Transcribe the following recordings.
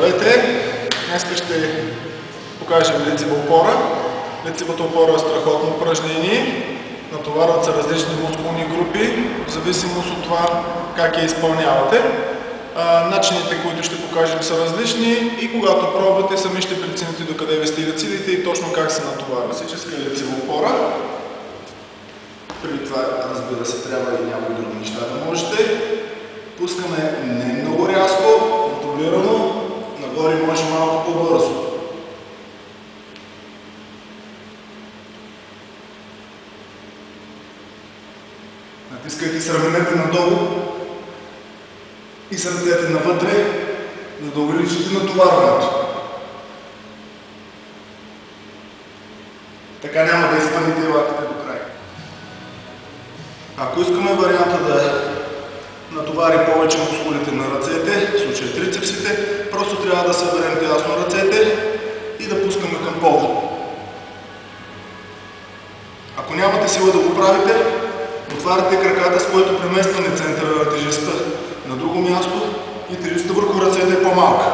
Здравейте! Днес ще покажем лицева опора. Лицевата опора е страхотно упражнение. Натоварват се различни мускулни групи, в зависимост от това как я изпълнявате. Начините, които ще покажем, са различни и когато пробвате, сами ще прецените докъде ви стигат силите и точно как се натоварва. Класическа лицева опора. Преди това, разбира се, трябва и някои други неща да можете. Пускаме не много рязко, контролирано, нагоре може малко по-бързо. Натискайте с раменете надолу и с ръцете навътре, за да увеличите натоварването. Така няма да изпълните лактите до край. Ако искаме варианта да натовари повече мускулите на ръцете, в случая трицепсите, просто трябва да съберем тясно ръцете и да пускаме към пода. Ако нямате сила да го правите, отваряте краката, с което преместване центъра на тежестта на друго място и тежестта върху ръцете е по-малка.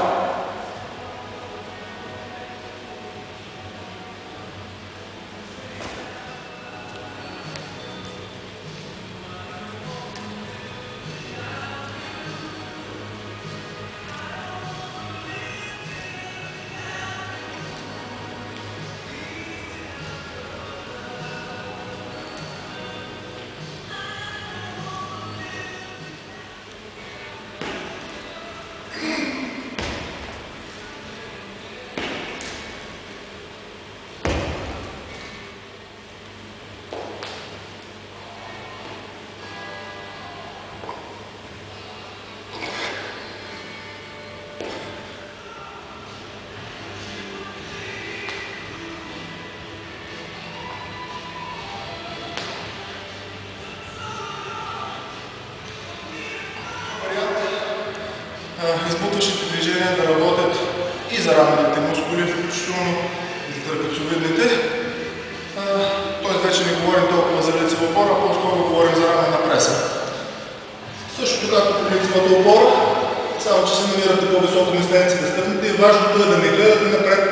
Избутващите движения да работят и за рамените мускули, включително и за трапециовидните. Тоест вече не говорим толкова за лицева опора, а по-скоро говорим за раменна преса. Същото както при лицевата опора, само че се намирате по-високо местенци да стъпнете и важното е да не гледате напред,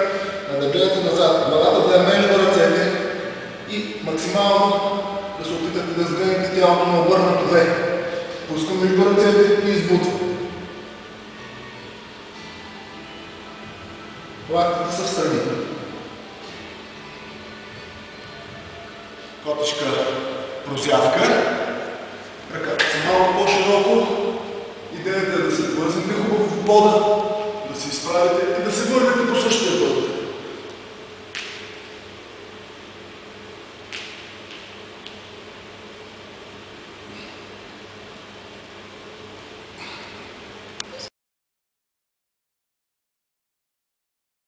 а да гледате назад. Главата да е между ръцете и максимално да се опитате да сгънете тялото на обърнато V. Пускам между ръцете и избутвам. Лактите са встрани. Котичка прозявка. Ръката са малко по-широко. Идеята е да се вързнете хубаво в пода